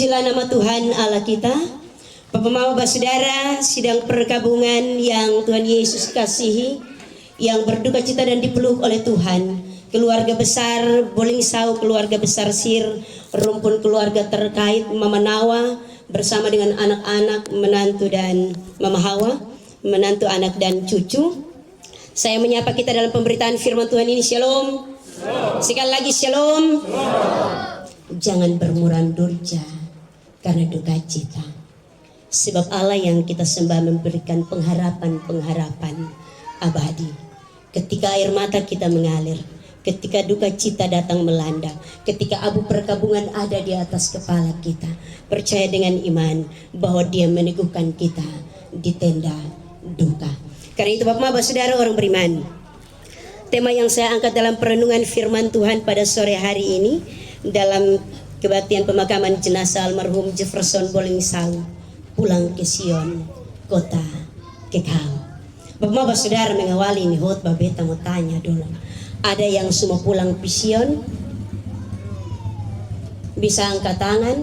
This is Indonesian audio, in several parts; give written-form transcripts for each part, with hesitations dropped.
Terpujilah nama Tuhan Allah kita. Bapak Mama Saudara, sidang perkabungan yang Tuhan Yesus kasihi, yang berduka cita dan dipeluk oleh Tuhan, keluarga besar Bolingsau, keluarga besar Sir, rumpun keluarga terkait Mama Nawa bersama dengan anak-anak, menantu dan Mama Hawa, menantu, anak dan cucu. Saya menyapa kita dalam pemberitaan firman Tuhan ini. Shalom. Sekali lagi shalom. Jangan bermuram durja karena duka cita. Sebab Allah yang kita sembah memberikan pengharapan abadi. Ketika air mata kita mengalir, ketika duka cita datang melanda, ketika abu perkabungan ada di atas kepala kita, percaya dengan iman bahwa Dia meneguhkan kita di tenda duka. Karena itu Bapak Saudara orang beriman, tema yang saya angkat dalam perenungan firman Tuhan pada sore hari ini dalam kebaktian pemakaman jenazah almarhum Jefferson Bolingsau, pulang ke Sion, kota kekal. Bapak Saudara mengawali ini khotbah, beta mau tanya dulu. Ada yang semua pulang ke Sion? Bisa angkat tangan?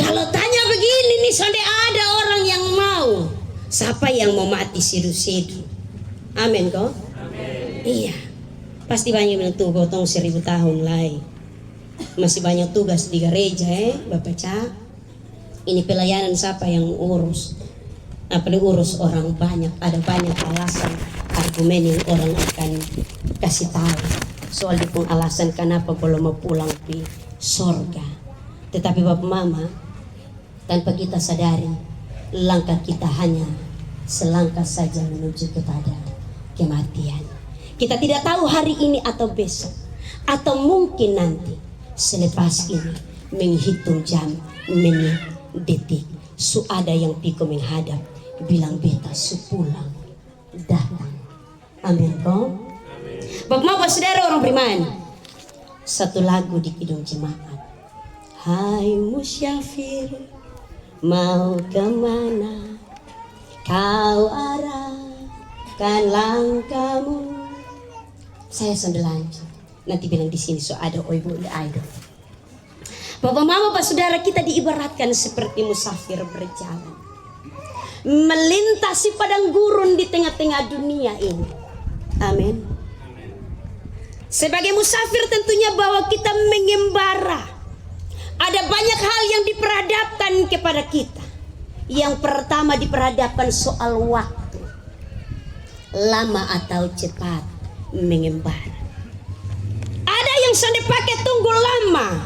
Kalau tanya begini nih, sonde ada orang yang mau. Siapa yang mau mati sidu-sidu? Amin kok? Amin. Iya. Pasti banyak yang tunggu potong 1000 tahun lagi. Masih banyak tugas di gereja Bapak Cak. Ini pelayanan siapa yang urus? Apalagi urus orang banyak. Ada banyak alasan, argumen yang orang akan kasih tahu soal itu alasan kenapa belum mau pulang di sorga. Tetapi Bapak Mama, tanpa kita sadari, langkah kita hanya selangkah saja menuju kepada kematian. Kita tidak tahu hari ini atau besok, atau mungkin nanti selepas ini menghitung jam, menit, detik. Su ada yang pikir menghadap, bilang beta su pulang datang. Amin kok. Bapak Saudara orang beriman, satu lagu di Kidung Jemaat. Hai musyafir, mau kemana kau arahkan langkahmu? Saya sambil lanjut. Nanti bilang di sini so ada ibu idol. Bapak Mama Pak Saudara, kita diibaratkan seperti musafir berjalan, melintasi padang gurun di tengah-tengah dunia ini. Amin. Sebagai musafir tentunya bahwa kita mengembara. Ada banyak hal yang diperhadapkan kepada kita. Yang pertama diperhadapkan soal waktu. Lama atau cepat mengembara. Ada yang sudah pakai tunggu lama.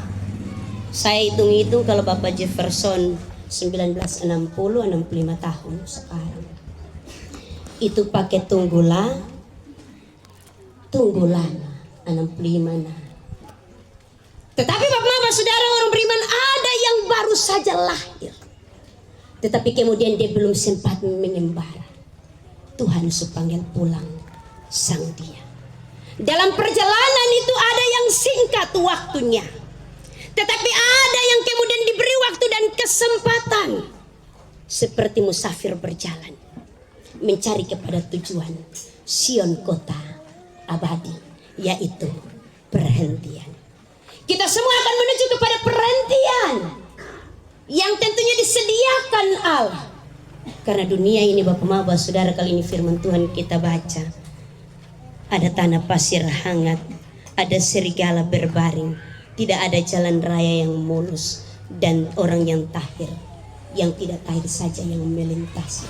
Saya hitung-hitung kalau Bapak Jefferson 1960 65 tahun sekarang. Itu pakai tunggu lama 65 nah. Tetapi Bapak Saudara orang beriman, ada yang baru saja lahir. Tetapi kemudian dia belum sempat mengembara. Tuhan panggil pulang sang dia. Dalam perjalanan itu ada yang singkat waktunya, tetapi ada yang kemudian diberi waktu dan kesempatan. Seperti musafir berjalan mencari kepada tujuan Sion, kota abadi, yaitu perhentian. Kita semua akan menuju kepada perhentian yang tentunya disediakan Allah. Karena dunia ini Bapak Mama Saudara, kali ini firman Tuhan kita baca, ada tanah pasir hangat, ada serigala berbaring, tidak ada jalan raya yang mulus, dan orang yang tahir, yang tidak tahir saja yang melintasi.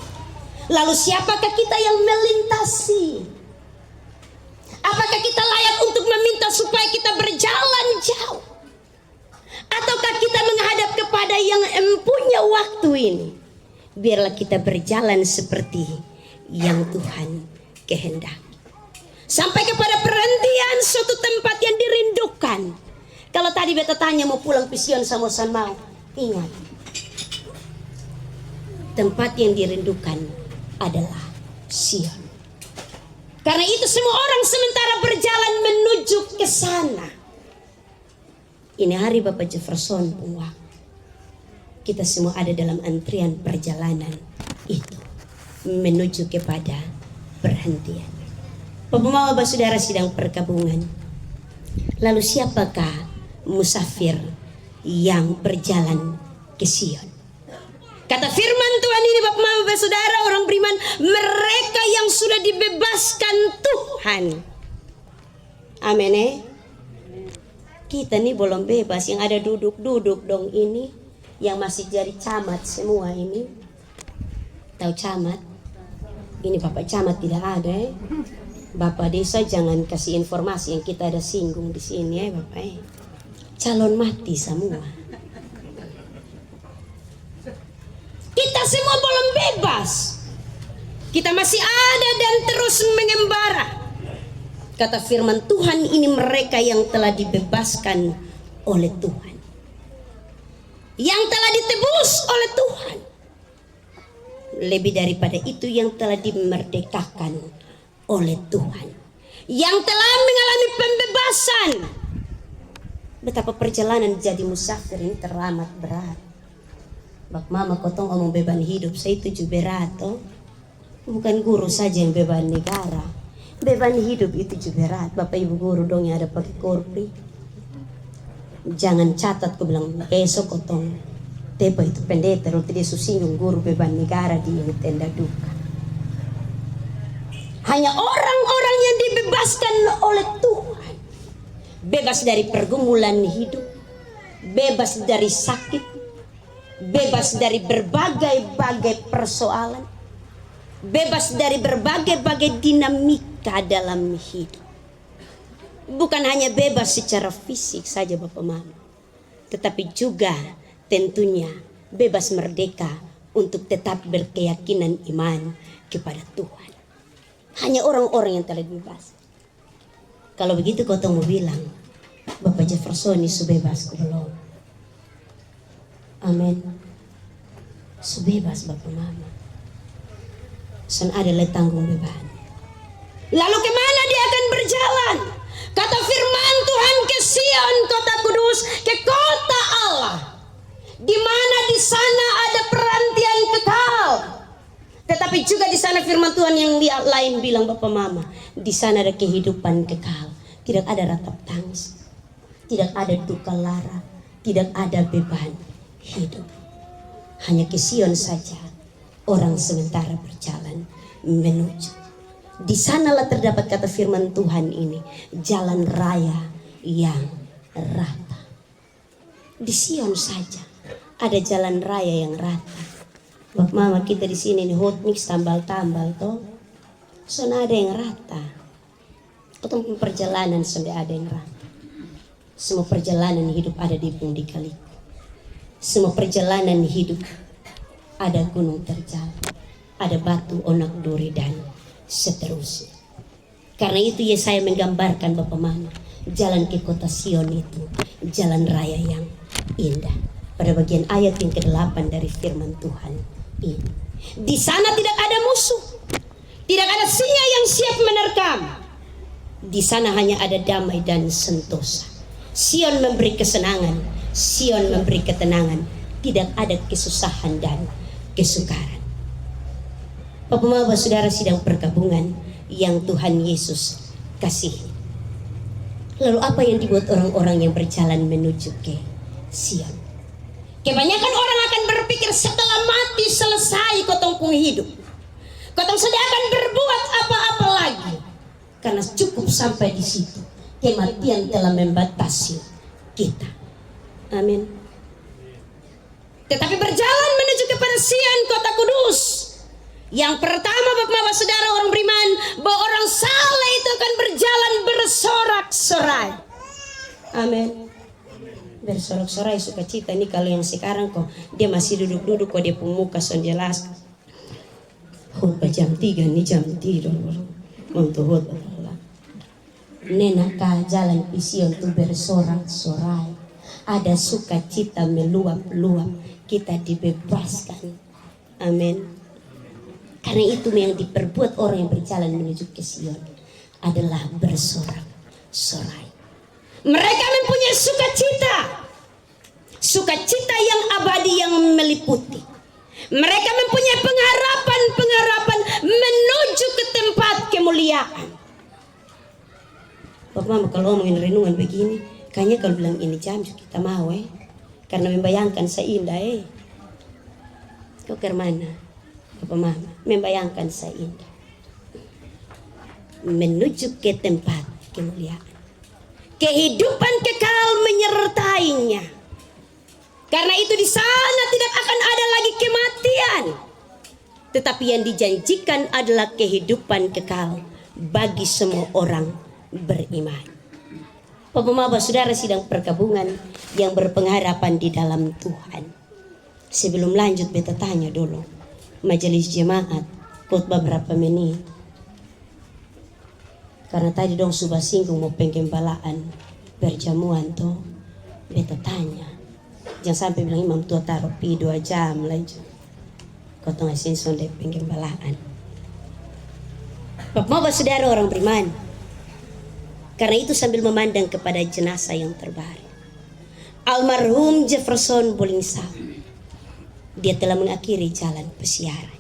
Lalu siapakah kita yang melintasi? Apakah kita layak untuk meminta supaya kita berjalan jauh? Ataukah kita menghadap kepada yang empunya waktu ini? Biarlah kita berjalan seperti yang Tuhan kehendaki. Sampai kepada perhentian, suatu tempat yang dirindukan. Kalau tadi beta tanya mau pulang ke Sion sama-sama mau, ingat, tempat yang dirindukan adalah Sion. Karena itu semua orang sementara berjalan menuju ke sana. Ini hari Bapak Jefferson Puang. Kita semua ada dalam antrian perjalanan itu menuju kepada perhentian. Bapak Saudara sidang perkabungan. Lalu siapakah musafir yang berjalan ke Sion. Kata firman Tuhan ini Bapak Mama Saudara, orang beriman, mereka yang sudah dibebaskan Tuhan. Amin ya. Kita nih belum bebas, yang ada duduk-duduk dong ini, yang masih jadi camat semua ini. Tahu camat? Ini Bapak camat tidak ada ya. Bapak desa jangan kasih informasi yang kita ada singgung di sini ya Bapak ya. Calon mati semua. Kita semua belum bebas. Kita masih ada dan terus mengembara. Kata firman Tuhan ini mereka yang telah dibebaskan oleh Tuhan. Yang telah ditebus oleh Tuhan. Lebih daripada itu yang telah dimerdekakan oleh Tuhan. Yang telah mengalami pembebasan. Betapa perjalanan jadi musafir ini teramat berat. Bak mama kotong ngomong beban hidup, saya itu juga berat toh. Bukan guru saja yang beban negara. Beban hidup itu juga berat. Bapak ibu guru dong yang ada pakai korpi. Jangan catat, aku bilang besok kotong tepa itu pendeta kalau tidak susinggung guru beban negara di tenda duka. Hanya orang-orang yang dibebaskan oleh Tuhan. Bebas dari pergumulan hidup. Bebas dari sakit. Bebas dari berbagai-bagai persoalan. Bebas dari berbagai-bagai dinamika dalam hidup. Bukan hanya bebas secara fisik saja Bapak Mama. Tetapi juga tentunya bebas merdeka untuk tetap berkeyakinan iman kepada Tuhan. Hanya orang-orang yang telah bebas. Kalau begitu kau mau bilang, Bapak Jefferson ini subebas ku belum. Amin. Subebas Bapak Mama. San adalah tanggung beban. Lalu kemana dia akan berjalan? Kata firman Tuhan ke Sion, kota kudus, ke kota Allah. Di mana di sana ada perantian kekal. Tetapi juga di sana firman Tuhan yang lain bilang Bapak Mama, di sana ada kehidupan kekal. Tidak ada ratap tangis. Tidak ada duka lara. Tidak ada beban hidup. Hanya ke Sion saja orang sementara berjalan menuju. Di sanalah terdapat kata firman Tuhan ini, jalan raya yang rata. Di Sion saja ada jalan raya yang rata. Bapak Mama kita di sini nih hot mix tambal-tambal toh. Sana ada yang rata. Ketemu perjalanan sudah ada yang rata. Semua perjalanan hidup ada di Bung Dikaliku. Semua perjalanan hidup ada gunung terjal, ada batu onak duri dan seterusnya. Karena itu ya saya menggambarkan Bapak Mama, jalan ke kota Sion itu jalan raya yang indah. Pada bagian ayat yang ke-8 dari firman Tuhan ini. Di sana tidak ada musuh, tidak ada singa yang siap menerkam. Di sana hanya ada damai dan sentosa. Sion memberi kesenangan, Sion memberi ketenangan. Tidak ada kesusahan dan kesukaran. Bapak Mama Saudara sidang perkabungan yang Tuhan Yesus kasihi. Lalu apa yang dibuat orang-orang yang berjalan menuju ke Sion? Kebanyakan orang akan berpikir setelah mati selesai kotong pun hidup. Kotong sudah akan berbuat apa-apa lagi. Karena cukup sampai di situ. Kematian telah membatasi kita. Amin. Tetapi berjalan menuju kepada Sion, kota kudus. Yang pertama Bapak Saudara orang beriman, bahwa orang saleh itu akan berjalan bersorak-sorai. Amin. Bersorak-sorai sukacita ini kalau yang sekarang kok dia masih duduk-duduk kok dia pemuka son jelas. Khutbah jam 3 nih jam 3 untuk khutbah. Nenakah jalan Sion itu bersorak-sorai. Ada sukacita meluap-luap. Kita dibebaskan. Amin. Karena itu yang diperbuat orang yang berjalan menuju ke Sion adalah bersorak-sorai. Mereka mempunyai sukacita. Sukacita yang abadi yang meliputi. Mereka mempunyai pengharapan-pengharapan menuju ke tempat kemuliaan. Bapak Mama kalau ngomongin renungan begini, kayaknya kalau bilang ini jam kita mau Karena membayangkan seindah kau ke mana Bapak Mama, membayangkan seindah menuju ke tempat kemuliaan, kehidupan kekal menyertainya. Karena itu di sana tidak akan ada lagi kematian, tetapi yang dijanjikan adalah kehidupan kekal bagi semua orang beriman. Bapak Mama saudara sidang perkabungan yang berpengharapan di dalam Tuhan. Sebelum lanjut beta tanya dulu majelis jemaat khotbah berapa menit, karena tadi dong sudah singgung mau penggembalaan perjamuan tuh. Beta tanya, jangan sampai bilang imam tua taruh pi 2 jam lagi kau tengah sinson deh penggembalaan. Bapak saudara orang beriman, karena itu sambil memandang kepada jenazah yang terbaring, almarhum Jefferson Bolingsau, dia telah mengakhiri jalan pesiaran.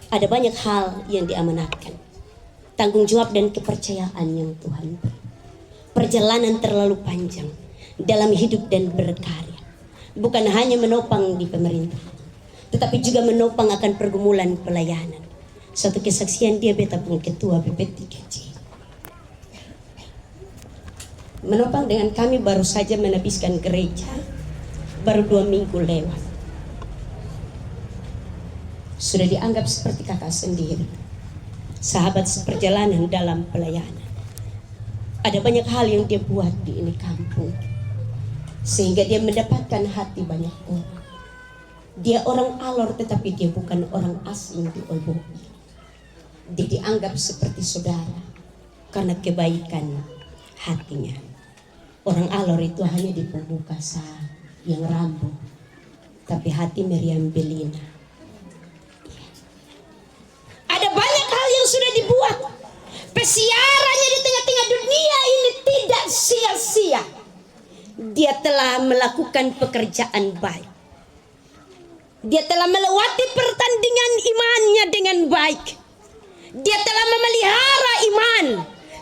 Ada banyak hal yang diamanatkan, tanggung jawab dan kepercayaan yang Tuhan beri. Perjalanan terlalu panjang dalam hidup dan berkarya, bukan hanya menopang di pemerintah, tetapi juga menopang akan pergumulan pelayanan. Satu kesaksian dia beta pun ketua BP3C, menopang dengan kami baru saja menabiskan gereja, baru 2 minggu lewat. Sudah dianggap seperti kakak sendiri, sahabat seperjalanan dalam pelayanan. Ada banyak hal yang dia buat di ini kampung, sehingga dia mendapatkan hati banyak orang. Dia orang Alor tetapi dia bukan orang asing di Olbobi. Dia dianggap seperti saudara karena kebaikan hatinya. Orang Alor itu hanya di pembuka sah yang rambu, tapi hati Miriam Belina. Ada banyak hal yang sudah dibuat. Pesiarannya di tengah-tengah dunia ini tidak sia-sia. Dia telah melakukan pekerjaan baik. Dia telah melewati pertandingan imannya dengan baik. Dia telah memelihara iman,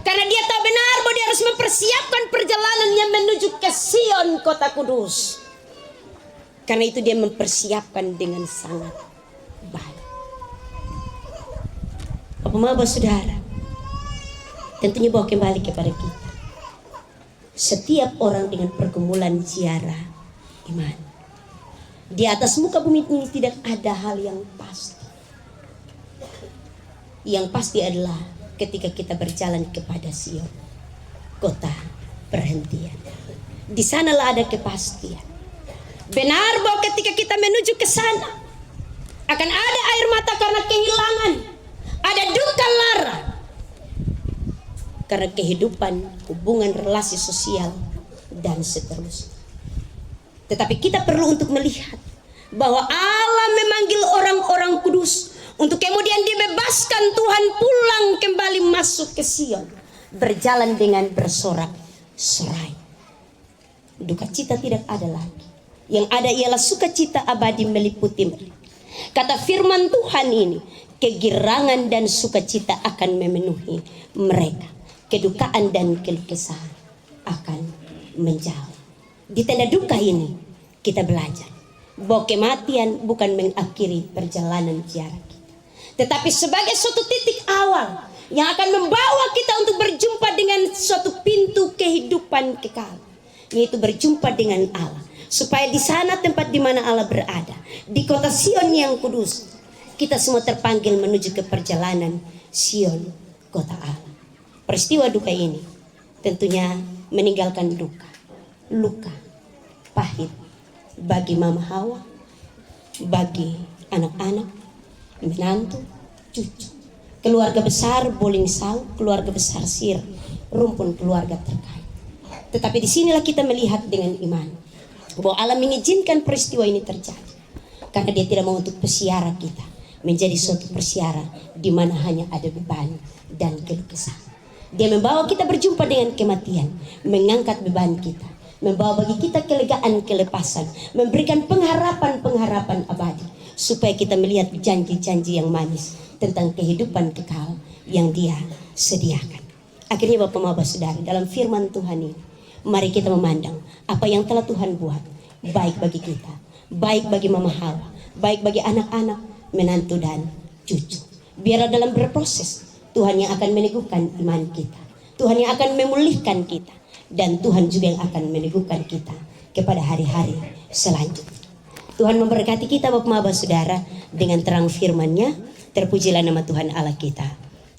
karena dia tahu benar bahwa dia harus mempersiapkan perjalanannya menuju ke Sion, kota kudus. Karena itu dia mempersiapkan dengan sangat baik. Bapak saudara, tentunya bawa kembali kepada kita. Setiap orang dengan pergumulan ziarah iman. Di atas muka bumi ini tidak ada hal yang pasti. Yang pasti adalah ketika kita berjalan kepada Sion, kota perhentian. Di sanalah ada kepastian. Benar bahwa ketika kita menuju ke sana akan ada air mata karena kehilangan, ada duka lara karena kehidupan, hubungan, relasi sosial dan seterusnya. Tetapi kita perlu untuk melihat bahwa Allah memanggil orang-orang kudus untuk kemudian dibebaskan, Tuhan pulang kembali masuk ke Sion, berjalan dengan bersorak-sorai. Duka cita tidak ada lagi. Yang ada ialah sukacita abadi meliputi mereka. Kata firman Tuhan ini, kegirangan dan sukacita akan memenuhi mereka. Kedukaan dan keluh kesah akan menjauh. Di tenda duka ini kita belajar bahwa kematian bukan mengakhiri perjalanan ziarah kita, tetapi sebagai suatu titik awal yang akan membawa kita untuk berjumpa dengan suatu pintu kehidupan kekal, yaitu berjumpa dengan Allah. Supaya di sana tempat di mana Allah berada, di kota Sion yang kudus, kita semua terpanggil menuju ke perjalanan Sion, kota Allah. Peristiwa duka ini tentunya meninggalkan luka pahit bagi Mama Hawa, bagi anak-anak, menantu, cucu, keluarga besar Bolingsau, keluarga besar Sir, rumpun keluarga terkait. Tetapi disinilah kita melihat dengan iman bahwa Allah mengizinkan peristiwa ini terjadi karena Dia tidak mau untuk pesiara kita menjadi suatu pesiara di mana hanya ada beban dan keluh kesah. Dia membawa kita berjumpa dengan kematian, mengangkat beban kita, membawa bagi kita kelegaan, kelepasan, memberikan pengharapan abadi, supaya kita melihat janji-janji yang manis tentang kehidupan kekal yang Dia sediakan. Akhirnya Bapak Saudara, dalam firman Tuhan ini, mari kita memandang apa yang telah Tuhan buat, baik bagi kita, baik bagi Mama Hawa, baik bagi anak-anak, menantu dan cucu. Biarlah dalam berproses Tuhan yang akan meneguhkan iman kita, Tuhan yang akan memulihkan kita, dan Tuhan juga yang akan meneguhkan kita kepada hari-hari selanjutnya. Tuhan memberkati kita Bapak Saudara dengan terang firman-Nya. Terpujilah nama Tuhan Allah kita.